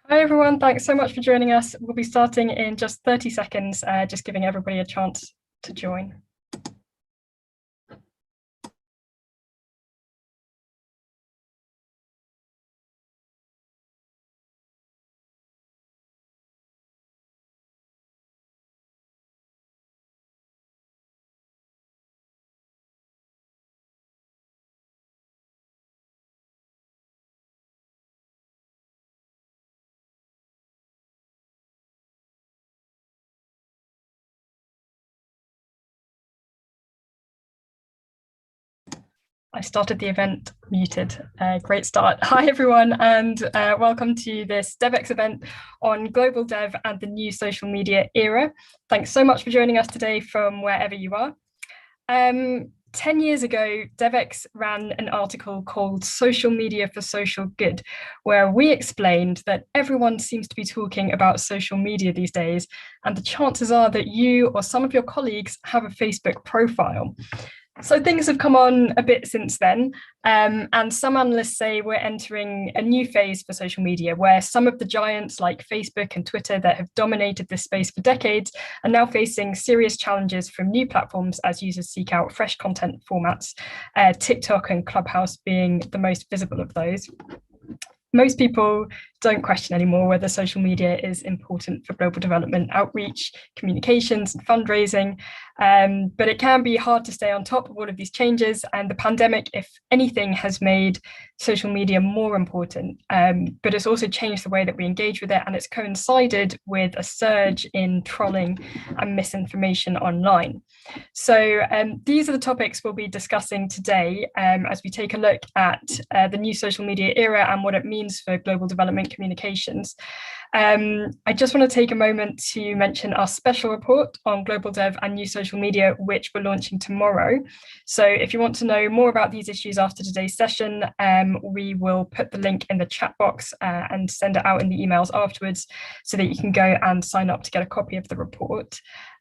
Hi everyone, thanks so much for joining us. We'll be starting in just 30 seconds, just giving everybody a chance to join. I started the event muted. Great start. Hi everyone, and welcome to this Devex event on global dev and the new social media era. Thanks so much for joining us today from wherever you are. 10 years ago, Devex ran an article called Social Media for Social Good, where we explained that everyone seems to be talking about social media these days, and the chances are that you or some of your colleagues have a Facebook profile. So things have come on a bit since then, and some analysts say we're entering a new phase for social media where some of the giants like Facebook and Twitter that have dominated this space for decades are now facing serious challenges from new platforms as users seek out fresh content formats, TikTok and Clubhouse being the most visible of those. Most people don't question anymore whether social media is important for global development, outreach, communications, and fundraising. But it can be hard to stay on top of all of these changes. And the pandemic, if anything, has made social media more important. But it's also changed the way that we engage with it. And it's coincided with a surge in trolling and misinformation online. So these are the topics we'll be discussing today as we take a look at the new social media era and what it means for global development communications. I just want to take a moment to mention our special report on global dev and new social media, which we're launching tomorrow. So if you want to know more about these issues after today's session, we will put the link in the chat box and send it out in the emails afterwards so that you can go and sign up to get a copy of the report.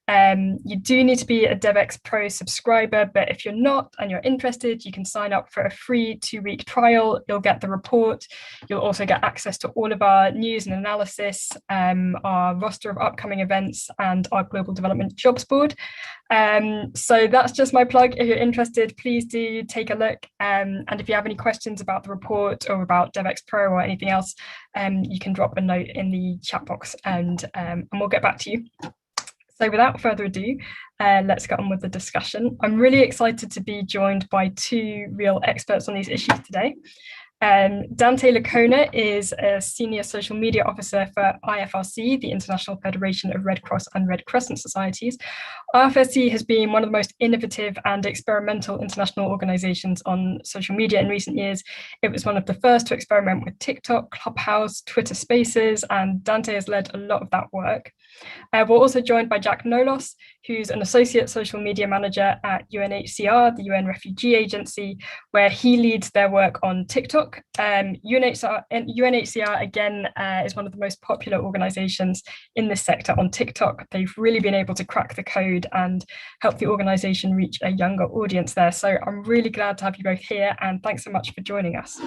You do need to be a Devex Pro subscriber, but if you're not and you're interested, you can sign up for a free 2-week trial. You'll get the report. You'll also get access to all of our news and analysis, our roster of upcoming events, and our global development jobs board. So that's just my plug. If you're interested, please do take a look. And if you have any questions about the report or about Devex Pro or anything else, you can drop a note in the chat box and we'll get back to you. So without further ado, let's get on with the discussion. I'm really excited to be joined by two real experts on these issues today. Dante Lacona is a Senior Social Media Officer for IFRC, the International Federation of Red Cross and Red Crescent Societies. IFRC has been one of the most innovative and experimental international organizations on social media in recent years. It was one of the first to experiment with TikTok, Clubhouse, Twitter Spaces, and Dante has led a lot of that work. We're also joined by Jack Nolos, who's an Associate Social Media Manager at UNHCR, the UN Refugee Agency, where he leads their work on TikTok. UNHCR, again, is one of the most popular organizations in this sector on TikTok. They've really been able to crack the code and help the organization reach a younger audience there. So I'm really glad to have you both here, and thanks so much for joining us.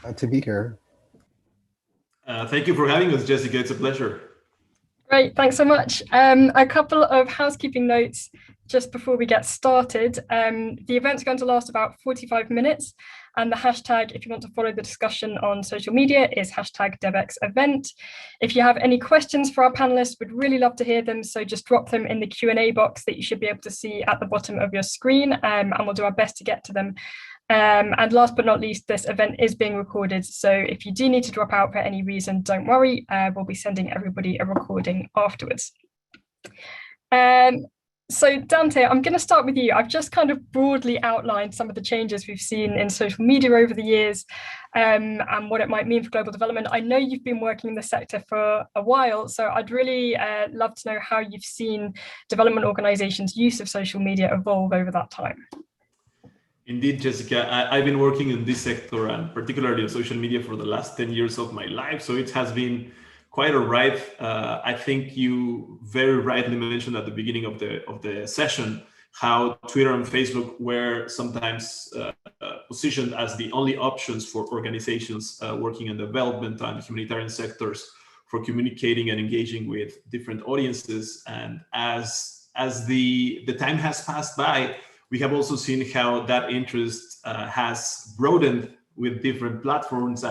Glad to be here. Thank you for having us, Jessica. It's a pleasure. Great, thanks so much. A couple of housekeeping notes just before we get started. The event's going to last about 45 minutes, and the hashtag, if you want to follow the discussion on social media, is hashtag DevexEvent. If you have any questions for our panelists, we'd really love to hear them, so just drop them in the Q&A box that you should be able to see at the bottom of your screen, and we'll do our best to get to them. And last but not least, this event is being recorded, so if you do need to drop out for any reason, don't worry, we'll be sending everybody a recording afterwards. So Dante, I'm going to start with you. I've just kind of broadly outlined some of the changes we've seen in social media over the years and what it might mean for global development. I know you've been working in the sector for a while, so I'd really love to know how you've seen development organizations' use of social media evolve over that time. Indeed, Jessica, I've been working in this sector and particularly on social media for the last 10 years of my life. So it has been quite a ride. I think you very rightly mentioned at the beginning of the session how Twitter and Facebook were sometimes positioned as the only options for organizations working in development and humanitarian sectors for communicating and engaging with different audiences. And as the time has passed by, we have also seen how that interest has broadened with different platforms.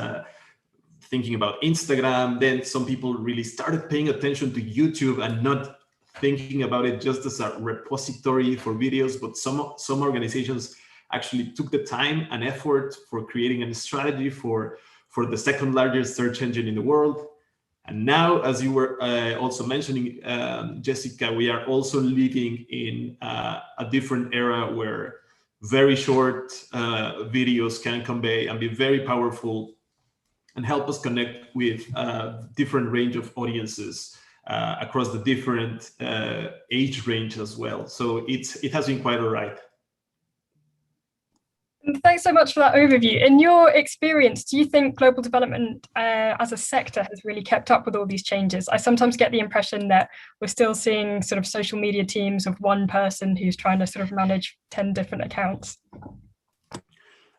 Thinking about Instagram, then some people really started paying attention to YouTube and not thinking about it just as a repository for videos, but some organizations actually took the time and effort for creating a strategy for the second largest search engine in the world. And now, as you were also mentioning, Jessica, we are also living in a different era where very short videos can convey and be very powerful and help us connect with a different range of audiences across the different age range as well. So it has been quite all right. Thanks so much for that overview. In your experience, do you think global development as a sector has really kept up with all these changes? I sometimes get the impression that we're still seeing sort of social media teams of one person who's trying to sort of manage 10 different accounts.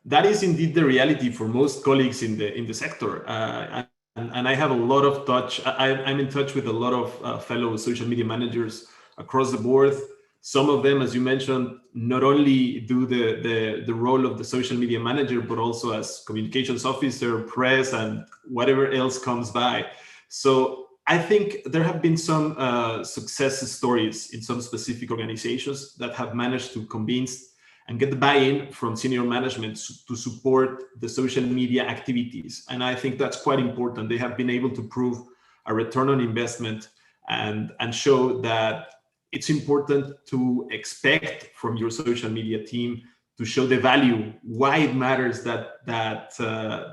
That is indeed the reality for most colleagues in the sector. And I have a lot of touch. I'm in touch with a lot of fellow social media managers across the board. Some of them, as you mentioned, not only do the role of the social media manager, but also as communications officer, press, and whatever else comes by. So I think there have been some success stories in some specific organizations that have managed to convince and get the buy-in from senior management to support the social media activities. And I think that's quite important. They have been able to prove a return on investment and show that it's important to expect from your social media team to show the value, why it matters that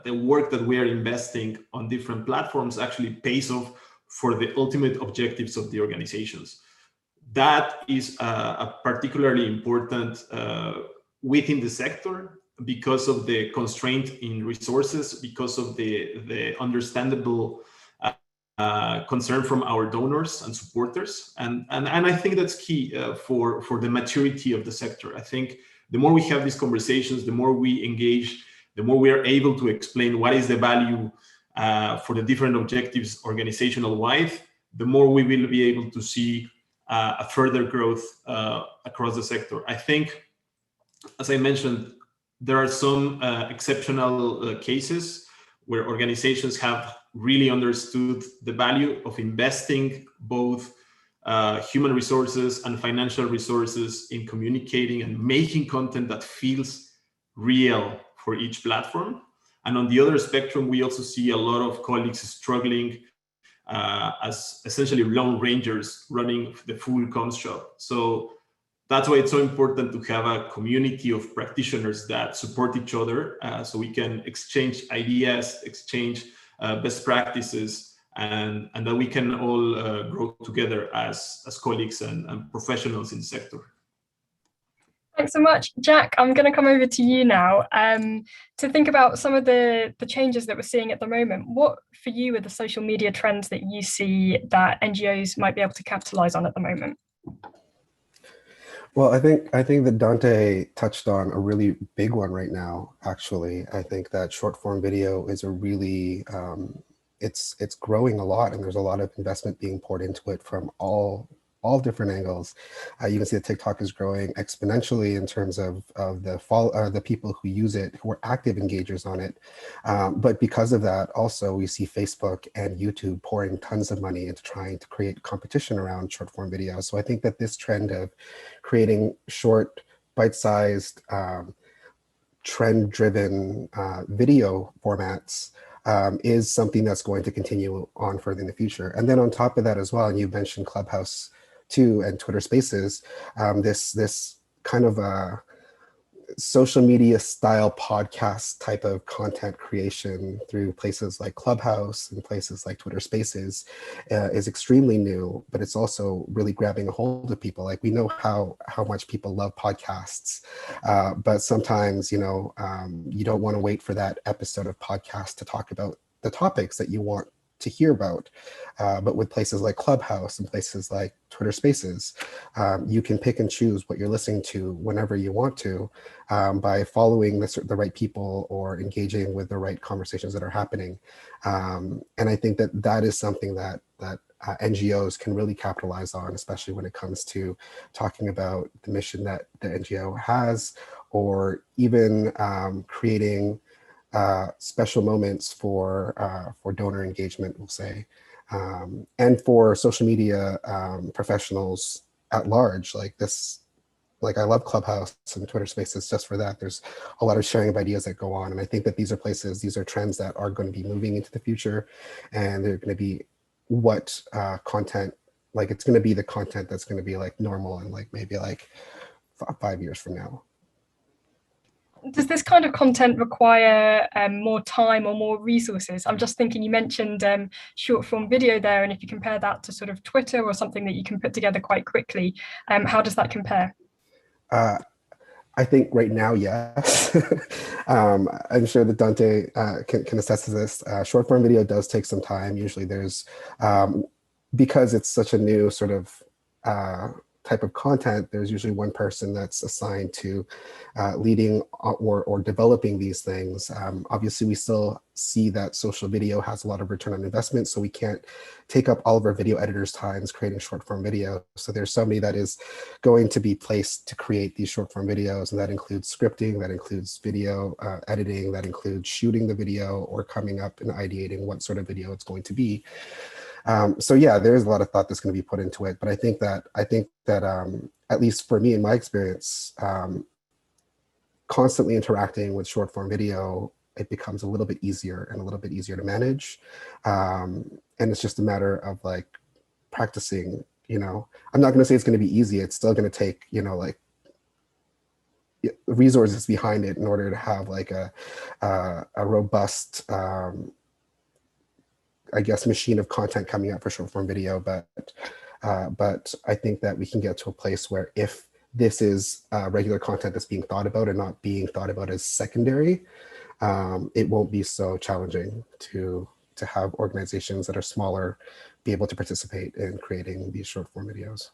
the work that we are investing on different platforms actually pays off for the ultimate objectives of the organizations. That is particularly important within the sector because of the constraint in resources, because of the understandable concern from our donors and supporters. And I think that's key for the maturity of the sector. I think the more we have these conversations, the more we engage, the more we are able to explain what is the value for the different objectives organizational wide, the more we will be able to see a further growth across the sector. I think, as I mentioned, there are some exceptional cases where organizations have really understood the value of investing both human resources and financial resources in communicating and making content that feels real for each platform. And on the other spectrum, we also see a lot of colleagues struggling as essentially lone rangers running the full comms shop. So that's why it's so important to have a community of practitioners that support each other so we can exchange ideas, exchange best practices, and that we can all grow together as colleagues and professionals in the sector. Thanks so much. Jack, I'm going to come over to you now to think about some of the changes that we're seeing at the moment. What, for you, are the social media trends that you see that NGOs might be able to capitalize on at the moment? Well, I think that Dante touched on a really big one right now, actually. I think that short form video is a really, it's growing a lot, and there's a lot of investment being poured into it from all different angles. You can see that TikTok is growing exponentially in terms of the people who use it, who are active engagers on it. But because of that, also we see Facebook and YouTube pouring tons of money into trying to create competition around short form video. So I think that this trend of creating short, bite-sized, trend-driven video formats is something that's going to continue on further in the future. And then on top of that as well, and you mentioned Clubhouse too, and Twitter Spaces, this kind of social media style podcast type of content creation through places like Clubhouse and places like Twitter Spaces is extremely new, but it's also really grabbing a hold of people. Like, we know how much people love podcasts, but sometimes, you don't want to wait for that episode of podcast to talk about the topics that you want to hear about. But with places like Clubhouse and places like Twitter Spaces, you can pick and choose what you're listening to whenever you want to, by following the right people or engaging with the right conversations that are happening. And I think that that is something that NGOs can really capitalize on, especially when it comes to talking about the mission that the NGO has, or even creating special moments for donor engagement, we'll say, and for social media professionals at large. Like I love Clubhouse and Twitter Spaces just for that. There's a lot of sharing of ideas that go on, and I think that these are trends that are going to be moving into the future, and they're going to be what content, like it's going to be the content that's going to be like normal and like maybe like 5 years from now. Does this kind of content require more time or more resources? I'm just thinking, you mentioned short form video there, and if you compare that to sort of Twitter or something that you can put together quite quickly, how does that compare? I think right now, yes. I'm sure that Dante can attest to this. Short form video does take some time. Usually there's, because it's such a new sort of type of content, there's usually one person that's assigned to leading or developing these things. Obviously, we still see that social video has a lot of return on investment, so we can't take up all of our video editors' times creating short form video. So there's somebody that is going to be placed to create these short form videos, and that includes scripting, that includes video editing, that includes shooting the video or coming up and ideating what sort of video it's going to be. So yeah, there is a lot of thought that's going to be put into it, but I think that at least for me in my experience, constantly interacting with short form video, it becomes a little bit easier and a little bit easier to manage, and it's just a matter of like practicing. You know, I'm not going to say it's going to be easy. It's still going to take, you know, like resources behind it in order to have like a robust I guess machine of content coming out for short form video, but I think that we can get to a place where if this is regular content that's being thought about and not being thought about as secondary, it won't be so challenging to have organizations that are smaller be able to participate in creating these short form videos.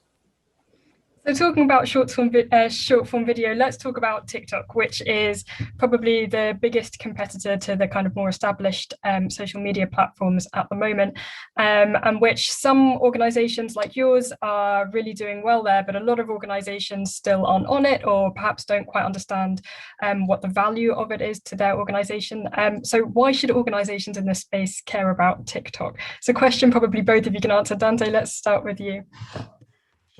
So talking about short form video, let's talk about TikTok, which is probably the biggest competitor to the kind of more established social media platforms at the moment, and which some organizations like yours are really doing well there, but a lot of organizations still aren't on it, or perhaps don't quite understand what the value of it is to their organization. So why should organizations in this space care about TikTok? It's a question probably both of you can answer. Dante, let's start with you.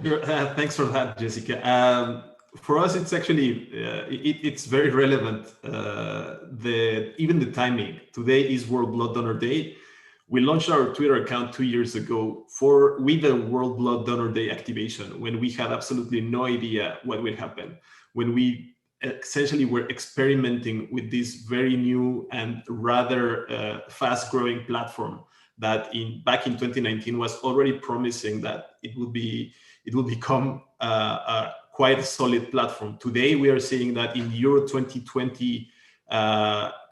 Sure. Thanks for that, Jessica. For us, it's actually it's very relevant. Even the timing. Today is World Blood Donor Day. We launched our Twitter account 2 years ago with the World Blood Donor Day activation, when we had absolutely no idea what would happen. When we essentially were experimenting with this very new and rather fast-growing platform that back in 2019 was already promising that it will become a quite solid platform. Today, we are seeing that in Euro 2020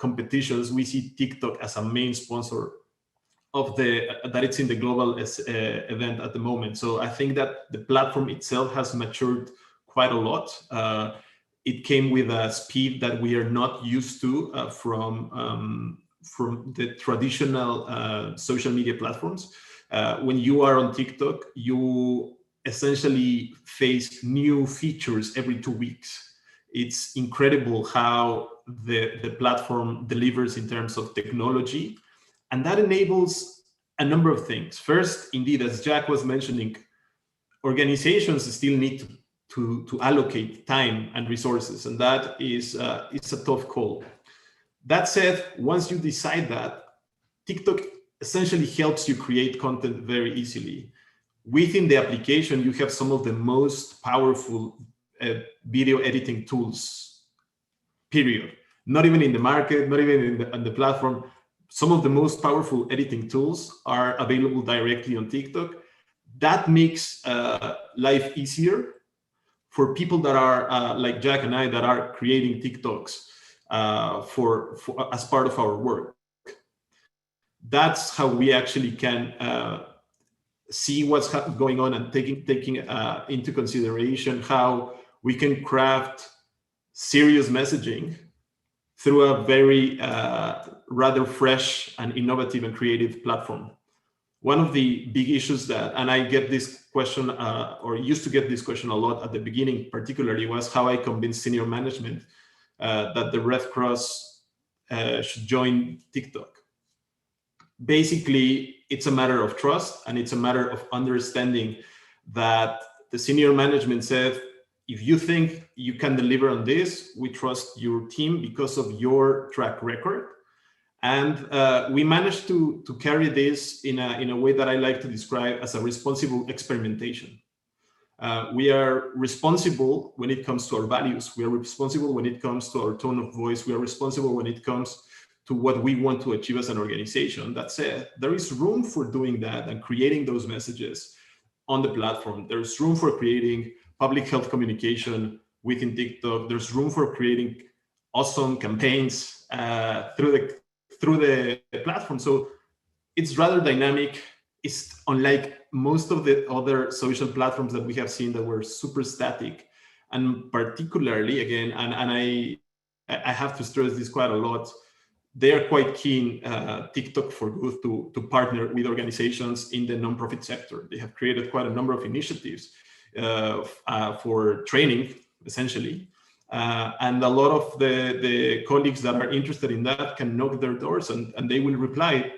competitions, we see TikTok as a main sponsor of that it's in the global event at the moment. So I think that the platform itself has matured quite a lot. It came with a speed that we are not used to from the traditional social media platforms. When you are on TikTok, you essentially face new features every 2 weeks. It's incredible how the platform delivers in terms of technology. And that enables a number of things. First, indeed, as Jack was mentioning, organizations still need to allocate time and resources, and that is it's a tough call. That said, once you decide that, TikTok essentially helps you create content very easily. Within the application, you have some of the most powerful video editing tools, period. Not even in the market, not even on the platform. Some of the most powerful editing tools are available directly on TikTok. That makes life easier for people that are like Jack and I, that are creating TikToks for as part of our work. that's how we actually can see what's going on and taking into consideration how we can craft serious messaging through a very rather fresh and innovative and creative platform. One of the big issues that, and I get this question, or used to get this question a lot at the beginning, particularly, was how I convinced senior management that the Red Cross should join TikTok. Basically, it's a matter of trust, and it's a matter of understanding that the senior management said, if you think you can deliver on this, we trust your team because of your track record. And we managed to carry this in a way that I like to describe as a responsible experimentation. We are responsible when it comes to our values. We are responsible when it comes to our tone of voice. We are responsible when it comes to what we want to achieve as an organization. That said, there is room for doing that and creating those messages on the platform. There's room for creating public health communication within TikTok. There's room for creating awesome campaigns through the platform. So it's rather dynamic. It's unlike most of the other social platforms that we have seen that were super static. And particularly, again, and I have to stress this quite a lot, they are quite keen, TikTok for Good, to partner with organizations in the nonprofit sector. They have created quite a number of initiatives for training, essentially. And a lot of the colleagues that are interested in that can knock their doors and they will reply.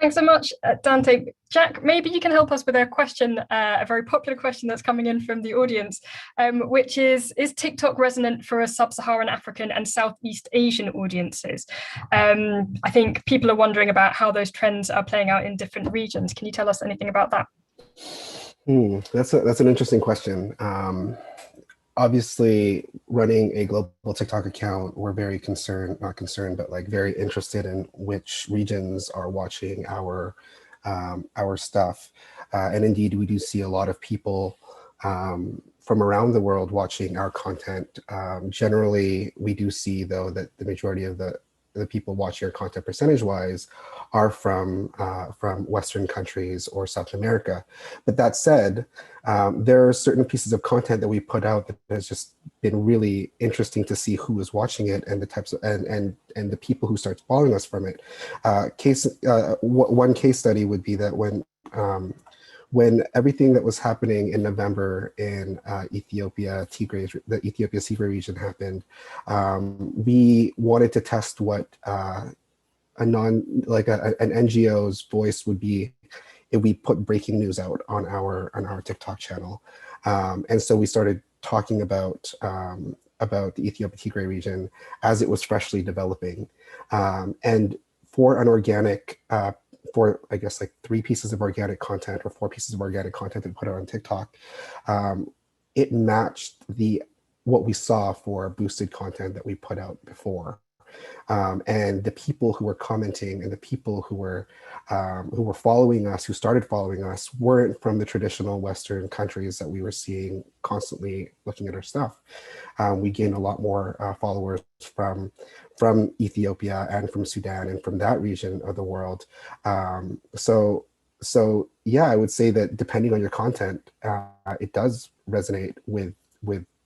Thanks so much, Dante. Jack, maybe you can help us with a question, a very popular question that's coming in from the audience, which is TikTok resonant for a sub-Saharan African and Southeast Asian audiences? I think people are wondering about how those trends are playing out in different regions. Can you tell us anything about that? That's an interesting question. Obviously, running a global TikTok account, we're very not concerned, but like very interested in which regions are watching our stuff. And indeed, we do see a lot of people from around the world watching our content. Generally, we do see, though, that the majority of the people watching our content percentage-wise are from Western countries or South America. But that said, there are certain pieces of content that we put out that has just been really interesting to see who is watching it and the types of and the people who start following us from it. One case study would be that when everything that was happening in November in Ethiopia, the Ethiopia Tigray region happened, we wanted to test what an NGO's voice would be if we put breaking news out on our TikTok channel. And so we started talking about the Ethiopia Tigray region as it was freshly developing. And for an organic, for I guess like 3 pieces of organic content or 4 pieces of organic content that we put out on TikTok, it matched what we saw for boosted content that we put out before. And the people who were commenting and the people who were following us, who started following us, weren't from the traditional Western countries that we were seeing constantly looking at our stuff. We gained a lot more followers from Ethiopia and from Sudan and from that region of the world. So yeah, I would say that depending on your content, it does resonate with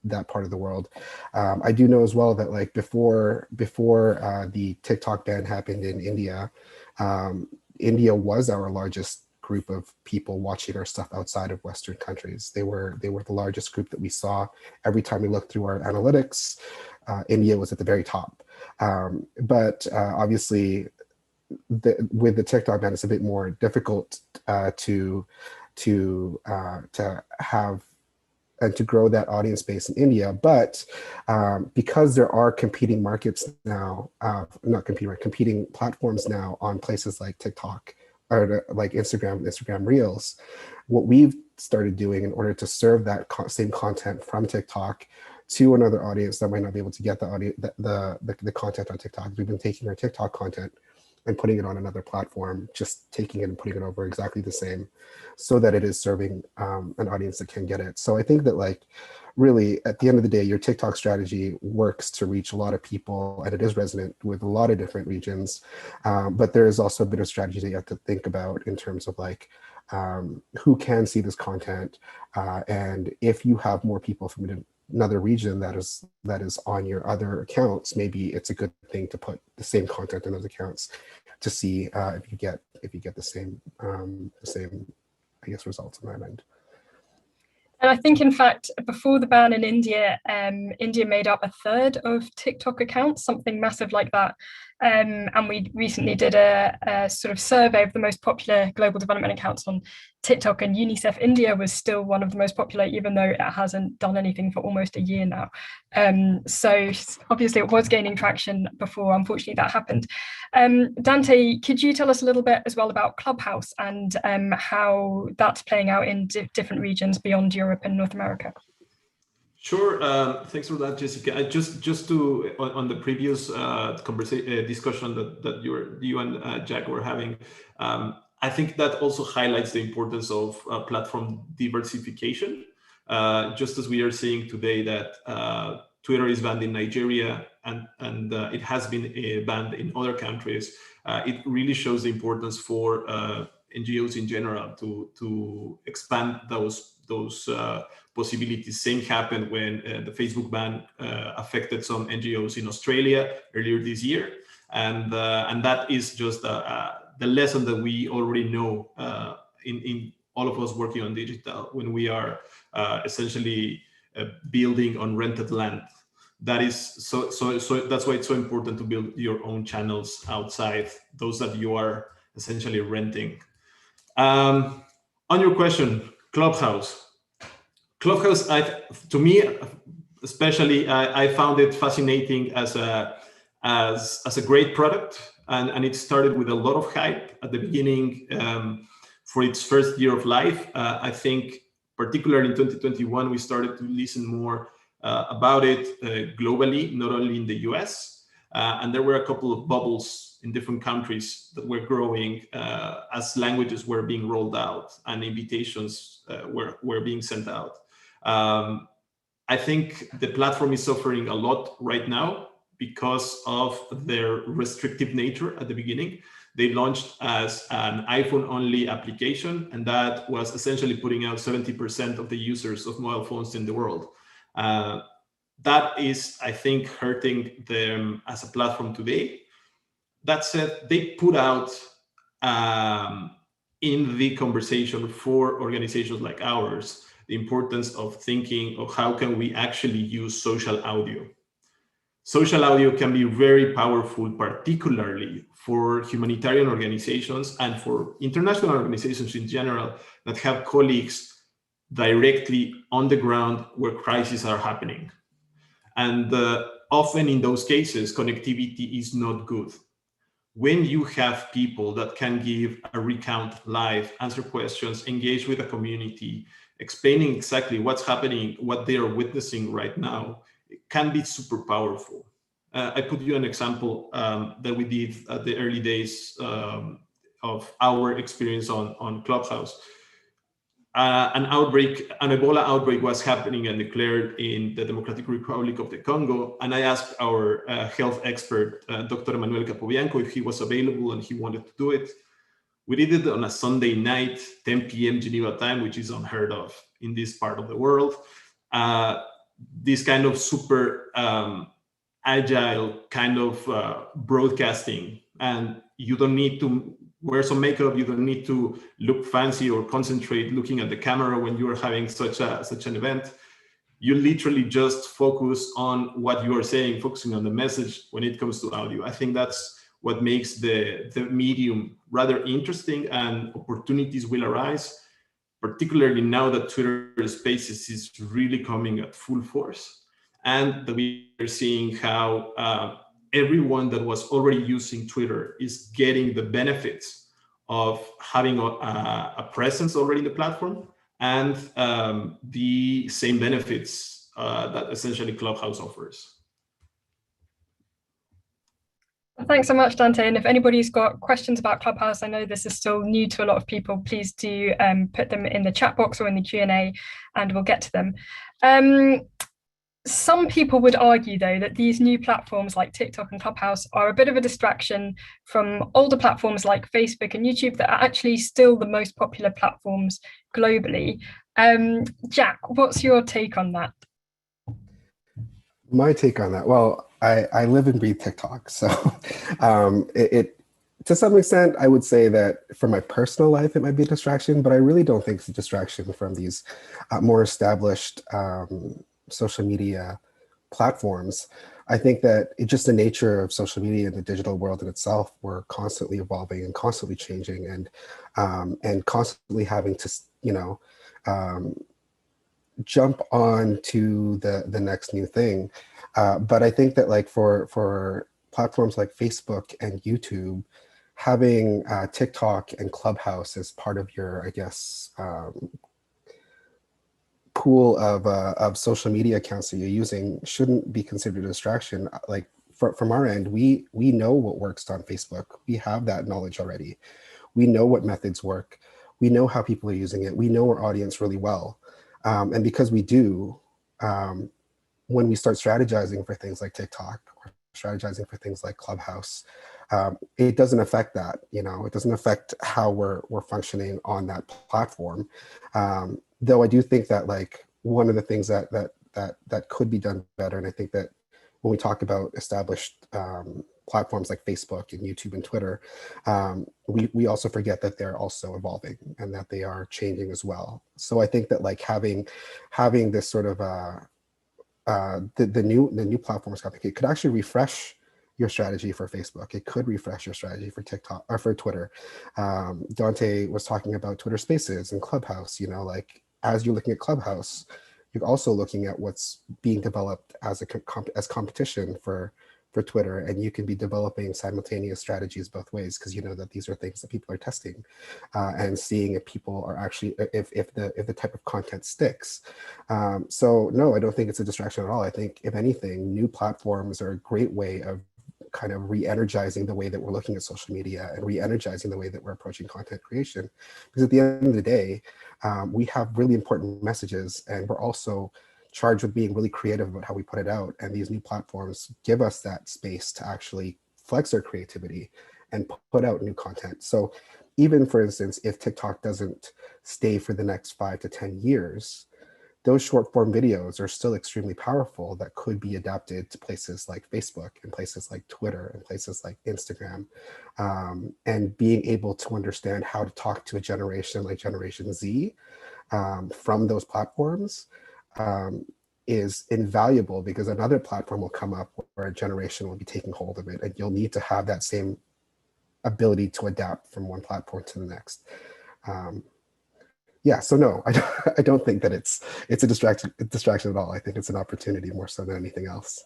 that part of the world. I do know as well that like before the TikTok ban happened in India, India was our largest group of people watching our stuff outside of Western countries. They were the largest group that we saw. Every time we looked through our analytics, India was at the very top. But obviously, with the TikTok ban, it's a bit more difficult to have and to grow that audience base in India. But because there are competing markets now, competing platforms now on places like TikTok or like Instagram Reels, what we've started doing in order to serve that same content from TikTok to another audience that might not be able to get the content on TikTok, we've been taking our TikTok content, and putting it on another platform, just taking it and putting it over exactly the same, so that it is serving an audience that can get it. So I think that, like, really at the end of the day, your TikTok strategy works to reach a lot of people, and it is resonant with a lot of different regions. But there is also a bit of strategy that you have to think about in terms of like who can see this content, and if you have more people from another region that is on your other accounts, maybe it's a good thing to put the same content in those accounts to see if you get the same I guess results on that end. And I think, in fact, before the ban in India, India made up a third of TikTok accounts, something massive like that. And we recently did a sort of survey of the most popular global development accounts on TikTok, and UNICEF India was still one of the most popular, even though it hasn't done anything for almost a year now. So obviously it was gaining traction before, unfortunately, that happened. Dante, could you tell us a little bit as well about Clubhouse and how that's playing out in different regions beyond Europe and North America? Sure. Thanks for that, Jessica. Just to on the previous discussion that you and Jack were having, I think that also highlights the importance of platform diversification. Just as we are seeing today that Twitter is banned in Nigeria and it has been banned in other countries, it really shows the importance for NGOs in general to expand those possibilities. Same happened when the Facebook ban affected some NGOs in Australia earlier this year, and that is just the lesson that we already know in all of us working on digital when we are essentially building on rented land. That is so that's why it's so important to build your own channels outside those that you are essentially renting. On your question, Clubhouse, to me especially, I found it fascinating as a great product, and it started with a lot of hype at the beginning for its first year of life. I think particularly in 2021 we started to listen more about it globally, not only in the US, and there were a couple of bubbles in different countries that were growing as languages were being rolled out and invitations were being sent out. I think the platform is suffering a lot right now because of their restrictive nature at the beginning. They launched as an iPhone-only application, and that was essentially putting out 70% of the users of mobile phones in the world. That is, I think, hurting them as a platform today. That said, they put out in the conversation for organizations like ours, the importance of thinking of how can we actually use social audio. Social audio can be very powerful, particularly for humanitarian organizations and for international organizations in general that have colleagues directly on the ground where crises are happening. And often in those cases, connectivity is not good. When you have people that can give a recount live, answer questions, engage with the community, explaining exactly what's happening, what they are witnessing right now, it can be super powerful. I put you an example that we did at the early days of our experience on Clubhouse. An Ebola outbreak was happening and declared in the Democratic Republic of the Congo. And I asked our health expert, Dr. Emmanuel Capobianco, if he was available and he wanted to do it. We did it on a Sunday night, 10 p.m. Geneva time, which is unheard of in this part of the world. This kind of super agile kind of broadcasting, and you don't need to wear some makeup, you don't need to look fancy or concentrate looking at the camera when you are having such an event. You literally just focus on what you are saying, focusing on the message when it comes to audio. I think that's what makes the medium rather interesting, and opportunities will arise, particularly now that Twitter Spaces is really coming at full force. And that we are seeing how everyone that was already using Twitter is getting the benefits of having a presence already in the platform, and the same benefits that essentially Clubhouse offers. Thanks so much, Dante. And if anybody's got questions about Clubhouse, I know this is still new to a lot of people, please do put them in the chat box or in the Q&A and we'll get to them. Some people would argue, though, that these new platforms like TikTok and Clubhouse are a bit of a distraction from older platforms like Facebook and YouTube that are actually still the most popular platforms globally. Jack, what's your take on that? My take on that, well, I live and breathe TikTok, so it to some extent, I would say that for my personal life, it might be a distraction, but I really don't think it's a distraction from these more established social media platforms. I think that it's just the nature of social media and the digital world in itself. We're constantly evolving and constantly changing, and constantly having to, jump on to the next new thing. But I think that like for platforms like Facebook and YouTube, having TikTok and Clubhouse as part of your, I guess, pool of social media accounts that you're using shouldn't be considered a distraction. Like from our end, we know what works on Facebook. We have that knowledge already. We know what methods work. We know how people are using it. We know our audience really well. And because we do, when we start strategizing for things like TikTok or strategizing for things like Clubhouse, it doesn't affect that. It doesn't affect how we're functioning on that platform. Though I do think that like one of the things that could be done better, and I think that when we talk about established platforms like Facebook and YouTube and Twitter, we also forget that they're also evolving and that they are changing as well. So I think that like having this sort of the new platforms, it could actually refresh your strategy for Facebook. It could refresh your strategy for TikTok or for Twitter. Dante was talking about Twitter Spaces and Clubhouse. Like as you're looking at Clubhouse, you're also looking at what's being developed as as competition for Twitter, and you can be developing simultaneous strategies both ways, because you know that these are things that people are testing and seeing if people are actually, if the type of content sticks. So no, I don't think it's a distraction at all. I think if anything, new platforms are a great way of kind of re-energizing the way that we're looking at social media and re-energizing the way that we're approaching content creation. Because at the end of the day, we have really important messages, and we're also charged with being really creative about how we put it out. And these new platforms give us that space to actually flex our creativity and put out new content. So even, for instance, if TikTok doesn't stay for the next 5 to 10 years, those short form videos are still extremely powerful that could be adapted to places like Facebook and places like Twitter and places like Instagram. And being able to understand how to talk to a generation like Generation Z from those platforms is invaluable, because another platform will come up where a generation will be taking hold of it, and you'll need to have that same ability to adapt from one platform to the next. Yeah, so no, I don't think that it's a distraction at all. I think it's an opportunity more so than anything else.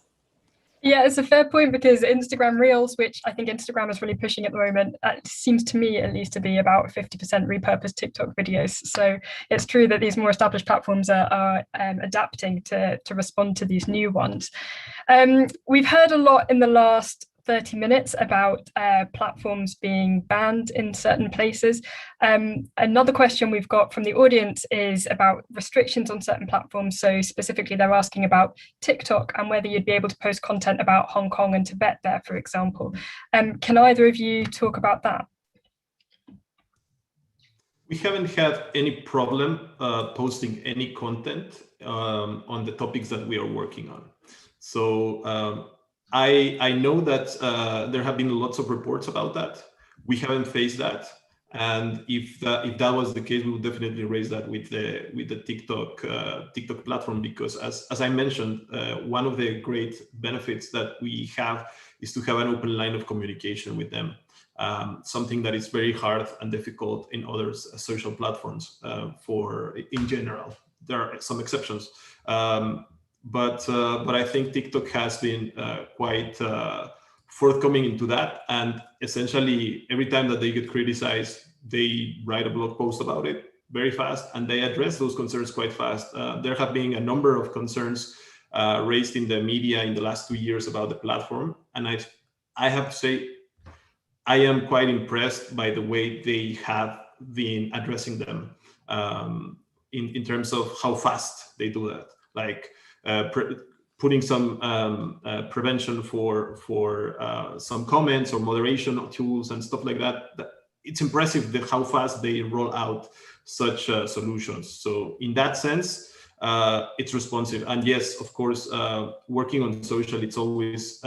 Yeah, it's a fair point, because Instagram Reels, which I think Instagram is really pushing at the moment, seems to me at least to be about 50% repurposed TikTok videos. So it's true that these more established platforms are adapting to respond to these new ones. We've heard a lot in the last 30 minutes about platforms being banned in certain places. Another question we've got from the audience is about restrictions on certain platforms. So specifically, they're asking about TikTok and whether you'd be able to post content about Hong Kong and Tibet there, for example. Can either of you talk about that? We haven't had any problem posting any content on the topics that we are working on. So I know that there have been lots of reports about that. We haven't faced that, and if that was the case, we would definitely raise that with the TikTok platform, because as I mentioned, one of the great benefits that we have is to have an open line of communication with them. Something that is very hard and difficult in other social platforms in general. There are some exceptions. But I think TikTok has been quite forthcoming into that, and essentially every time that they get criticized, they write a blog post about it very fast, and they address those concerns quite fast. There have been a number of concerns raised in the media in the last 2 years about the platform, and I have to say, I am quite impressed by the way they have been addressing them, in terms of how fast they do that. Like putting some prevention for some comments or moderation tools and stuff like that. It's impressive how fast they roll out such solutions. So in that sense, it's responsive. And yes, of course, working on social, it's always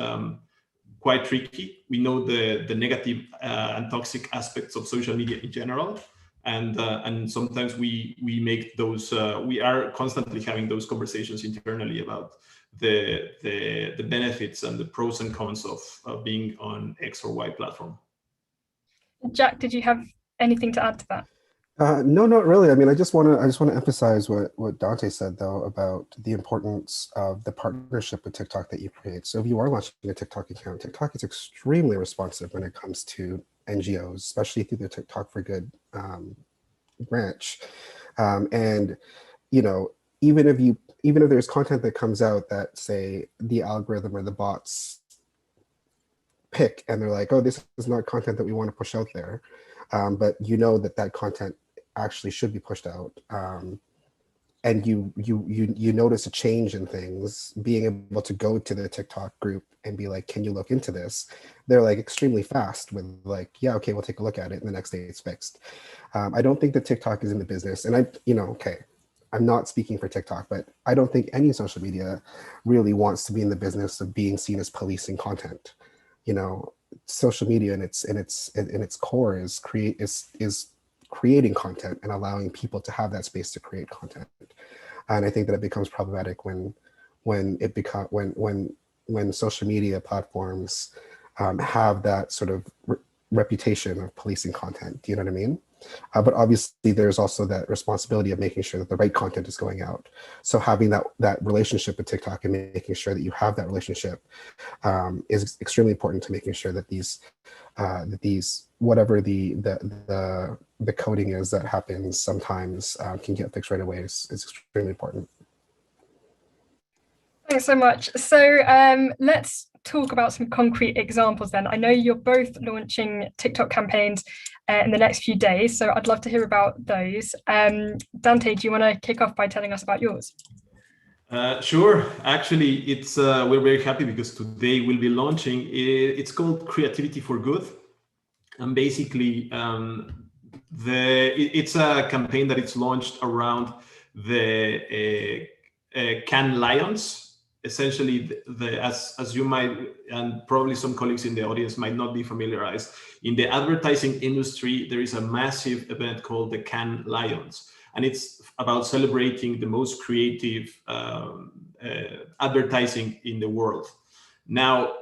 quite tricky. We know the negative and toxic aspects of social media in general, and sometimes we make those. We are constantly having those conversations internally about the benefits and the pros and cons of being on X or Y platform. Jack, did you have anything to add to that? No, not really. I mean, I just want to emphasize what Dante said, though, about the importance of the partnership with TikTok that you create. So if you are launching a TikTok account, TikTok is extremely responsive when it comes to NGOs, especially through the TikTok for Good branch. And even if there's content that comes out that, say, the algorithm or the bots pick and they're like, oh, this is not content that we want to push out there, but that content actually should be pushed out, and you notice a change in things, being able to go to the TikTok group and be like, can you look into this? They're like extremely fast with like, yeah, okay, we'll take a look at it, and the next day it's fixed. I don't think that TikTok is in the business, and I'm not speaking for TikTok, but I don't think any social media really wants to be in the business of being seen as policing content. Social media in its core is creating content and allowing people to have that space to create content. And I think that it becomes problematic when social media platforms have that sort of reputation of policing content. Do you know what I mean? But obviously there's also that responsibility of making sure that the right content is going out. So having that relationship with TikTok and making sure that you have that relationship is extremely important to making sure that these whatever the coding is that happens sometimes can get fixed right away is extremely important. Thanks so much. So let's talk about some concrete examples then. I know you're both launching TikTok campaigns in the next few days, so I'd love to hear about those. Dante, do you want to kick off by telling us about yours? Sure. Actually, it's we're very happy because today we'll be launching. It's called Creativity for Good, and basically it's a campaign that it's launched around the Cannes Lions. Essentially, as you might, and probably some colleagues in the audience might not be familiarized, in the advertising industry, there is a massive event called the Cannes Lions. And it's about celebrating the most creative advertising in the world. Now,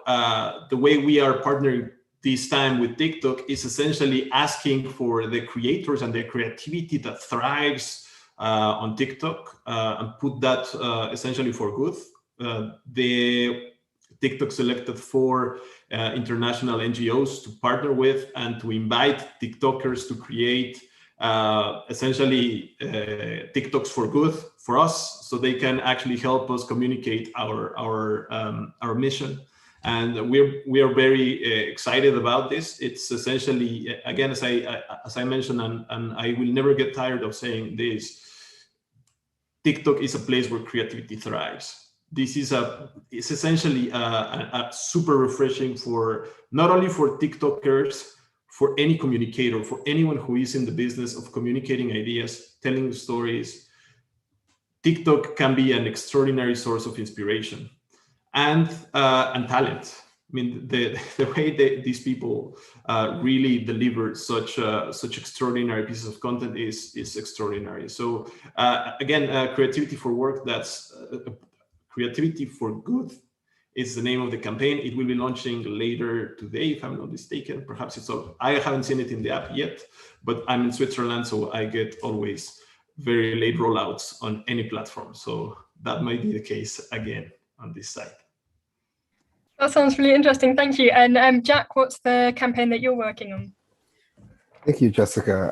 the way we are partnering this time with TikTok is essentially asking for the creators and the creativity that thrives on TikTok and put that essentially for good. The TikTok selected 4 international NGOs to partner with and to invite TikTokers to create essentially TikToks for good for us, so they can actually help us communicate our mission. And we are very excited about this. It's essentially, again, as I mentioned, and I will never get tired of saying this, TikTok is a place where creativity thrives. This is it's essentially a super refreshing for not only for TikTokers, for any communicator, for anyone who is in the business of communicating ideas, telling stories. TikTok can be an extraordinary source of inspiration and talent. I mean, the way these people really deliver such extraordinary pieces of content is extraordinary. So again, creativity for work. That's Creativity for Good is the name of the campaign. It will be launching later today, if I'm not mistaken. Perhaps it's all. I haven't seen it in the app yet, but I'm in Switzerland, so I get always very late rollouts on any platform. So that might be the case again on this side. That sounds really interesting. Thank you. And Jack, what's the campaign that you're working on? Thank you, Jessica.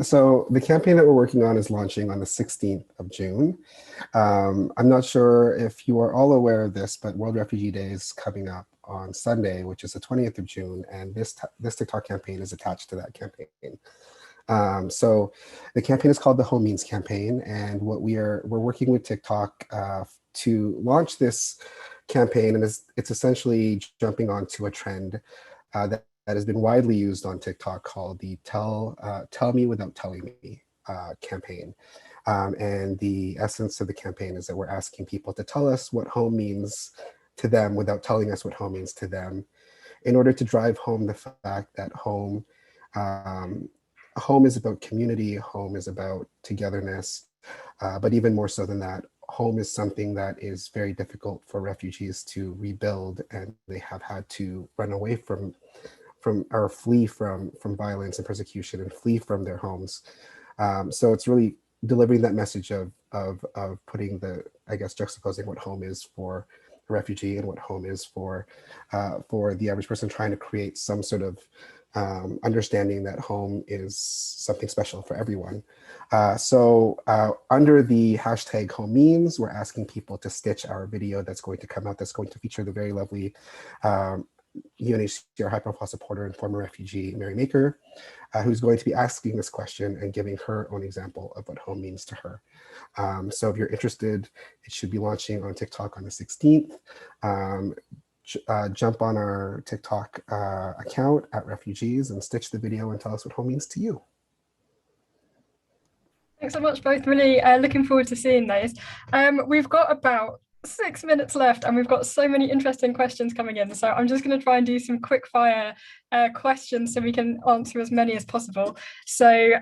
So the campaign that we're working on is launching on the 16th of June. I'm not sure if you are all aware of this, but World Refugee Day is coming up on Sunday, which is the 20th of June, and this TikTok campaign is attached to that campaign. So the campaign is called the Home Means campaign, and we're working with TikTok to launch this campaign, and it's essentially jumping onto a trend that has been widely used on TikTok called the Tell Me Without Telling Me campaign. And the essence of the campaign is that we're asking people to tell us what home means to them without telling us what home means to them, in order to drive home the fact that home is about community, home is about togetherness, but even more so than that, home is something that is very difficult for refugees to rebuild, and they have had to run away from or flee from violence and persecution and flee from their homes. So it's really delivering that message of putting I guess, juxtaposing what home is for a refugee and what home is for the average person, trying to create some sort of understanding that home is something special for everyone. So under the hashtag Home Means, we're asking people to stitch our video that's going to come out, that's going to feature the very lovely UNHCR high-profile supporter and former refugee Mary Maker, who's going to be asking this question and giving her own example of what home means to her. So if you're interested, it should be launching on TikTok on the 16th. Jump on our TikTok account at Refugees and stitch the video and tell us what home means to you. Thanks so much, both. Really looking forward to seeing those. We've got about 6 minutes left, and we've got so many interesting questions coming in. So I'm just going to try and do some quick fire questions so we can answer as many as possible. So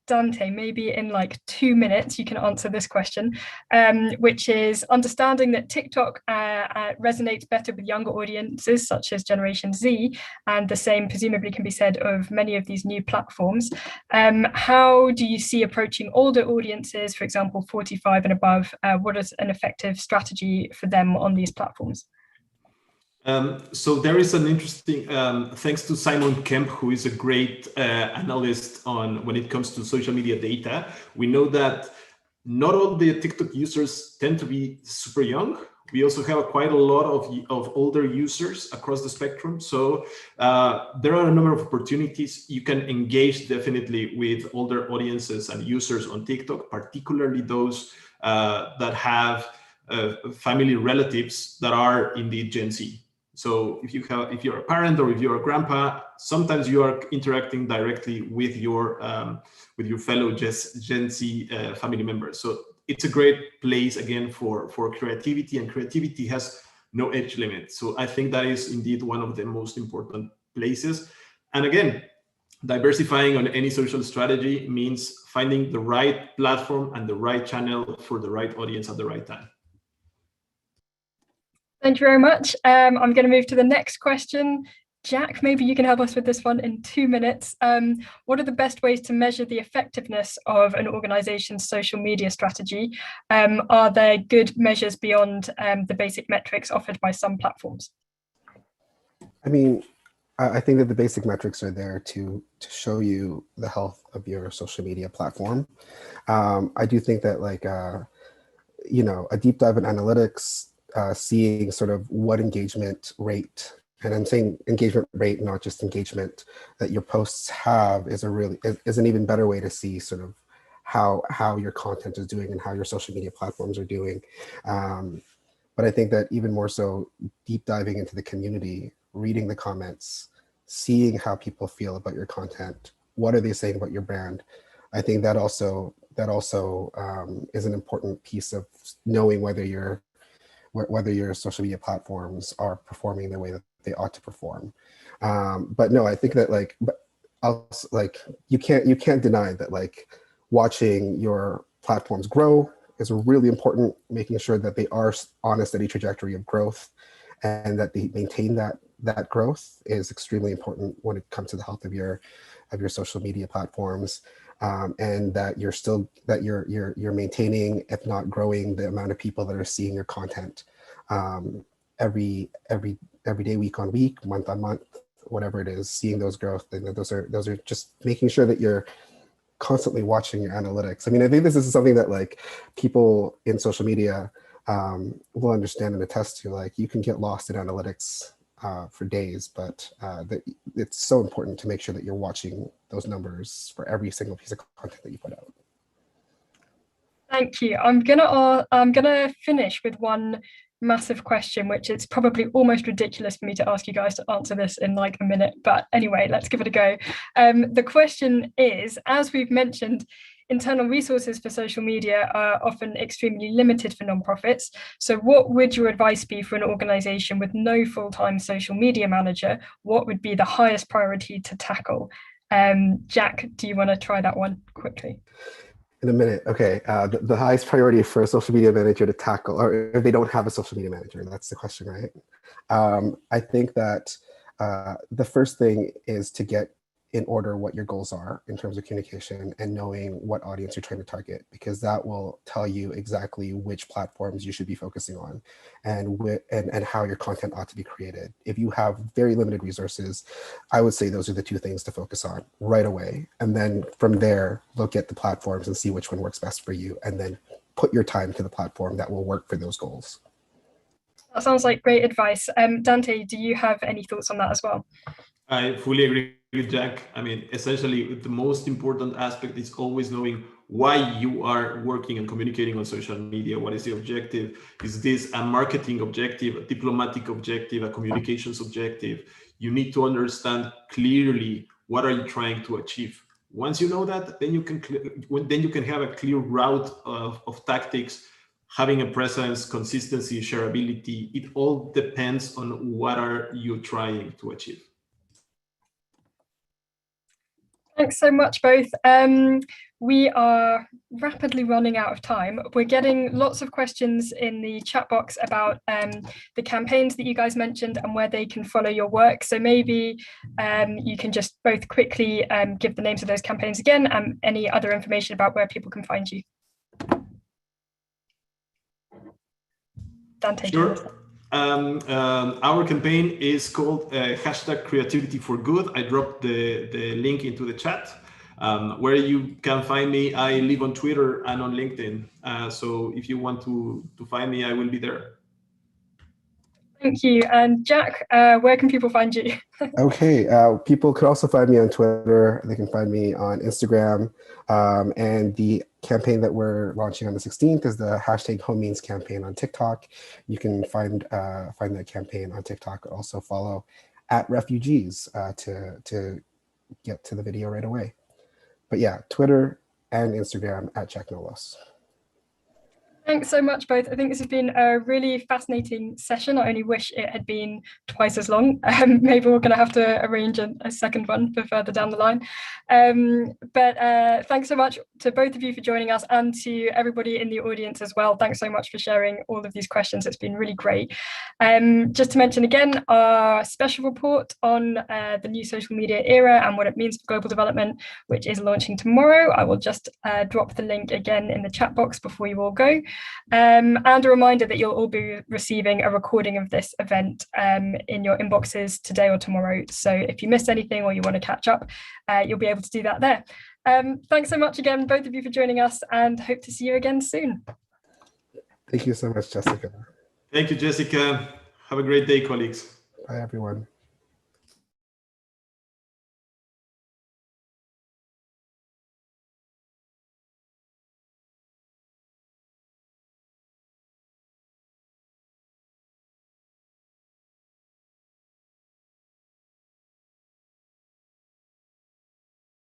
Dante, maybe in like 2 minutes, you can answer this question, which is understanding that TikTok resonates better with younger audiences, such as Generation Z, and the same presumably can be said of many of these new platforms. How do you see approaching older audiences, for example, 45 and above? What is an effective strategy for them on these platforms? So there is an interesting, thanks to Simon Kemp, who is a great analyst on when it comes to social media data. We know that not all the TikTok users tend to be super young. We also have quite a lot of older users across the spectrum. So there are a number of opportunities. You can engage definitely with older audiences and users on TikTok, particularly those that have family relatives that are indeed Gen Z. So if you're a parent or if you're a grandpa, sometimes you are interacting directly with your fellow Gen Z family members. So it's a great place again for creativity, and creativity has no age limit. So I think that is indeed one of the most important places. And again, diversifying on any social strategy means finding the right platform and the right channel for the right audience at the right time. Thank you very much. I'm going to move to the next question. Jack, maybe you can help us with this one in 2 minutes. What are the best ways to measure the effectiveness of an organization's social media strategy? Are there good measures beyond the basic metrics offered by some platforms? I mean, I think that the basic metrics are there to show you the health of your social media platform. I do think that, like, a deep dive in analytics, seeing sort of what engagement rate, and I'm saying engagement rate, not just engagement, that your posts have is an even better way to see sort of how your content is doing and how your social media platforms are doing. But I think that even more so, deep diving into the community, reading the comments, seeing how people feel about your content, what are they saying about your brand? I think that also is an important piece of knowing whether your social media platforms are performing the way that they ought to perform. But no, I think that you can't deny that, like, watching your platforms grow is really important, making sure that they are on a steady trajectory of growth and that they maintain that growth is extremely important when it comes to the health of your social media platforms. And that you're maintaining, if not growing, the amount of people that are seeing your content every day, week on week, month on month, whatever it is, seeing those growth, and those are just making sure that you're constantly watching your analytics. I mean, I think this is something that like people in social media will understand and attest to. Like, you can get lost in analytics for days, but it's so important to make sure that you're watching those numbers for every single piece of content that you put out. Thank you. I'm gonna finish with one massive question, which is probably almost ridiculous for me to ask you guys to answer this in like a minute, but anyway, let's give it a go. The question is, as we've mentioned, internal resources for social media are often extremely limited for nonprofits. So what would your advice be for an organization with no full-time social media manager? What would be the highest priority to tackle? Jack, do you want to try that one quickly? In a minute. Okay. The highest priority for a social media manager to tackle, or if they don't have a social media manager, that's the question, right? I think that the first thing is to get in order what your goals are in terms of communication and knowing what audience you're trying to target, because that will tell you exactly which platforms you should be focusing on and how your content ought to be created. If you have very limited resources, I would say those are the two things to focus on right away. And then from there, look at the platforms and see which one works best for you, and then put your time to the platform that will work for those goals. That sounds like great advice. Dante, do you have any thoughts on that as well? I fully agree with Jack. I mean, essentially, the most important aspect is always knowing why you are working and communicating on social media. What is the objective? Is this a marketing objective, a diplomatic objective, a communications objective? You need to understand clearly what are you trying to achieve. Once you know that, then you can have a clear route of tactics, having a presence, consistency, shareability. It all depends on what are you trying to achieve. Thanks so much, both. We are rapidly running out of time. We're getting lots of questions in the chat box about the campaigns that you guys mentioned and where they can follow your work. So maybe you can just both quickly give the names of those campaigns again and any other information about where people can find you. Dante. Sure. Our campaign is called #CreativityForGood. I dropped the link into the chat. Where you can find me, I live on Twitter and on LinkedIn. So if you want to find me, I will be there. Thank you. And Jack, where can people find you? Okay, people could also find me on Twitter. They can find me on Instagram. And the campaign that we're launching on the 16th is the #HomeMeans campaign on TikTok. You can find that campaign on TikTok. Also follow @refugees to get to the video right away. But yeah, Twitter and Instagram @JackNolos. Thanks so much, both. I think this has been a really fascinating session. I only wish it had been twice as long. Maybe we're going to have to arrange a second one for further down the line. But thanks so much to both of you for joining us, and to everybody in the audience as well. Thanks so much for sharing all of these questions. It's been really great. Just to mention again, our special report on the new social media era and what it means for global development, which is launching tomorrow. I will just drop the link again in the chat box before you all go. And a reminder that you'll all be receiving a recording of this event in your inboxes today or tomorrow. So if you missed anything or you want to catch up, you'll be able to do that there. Thanks so much again, both of you, for joining us, and hope to see you again soon. Thank you so much, Jessica. Thank you, Jessica. Have a great day, colleagues. Bye, everyone.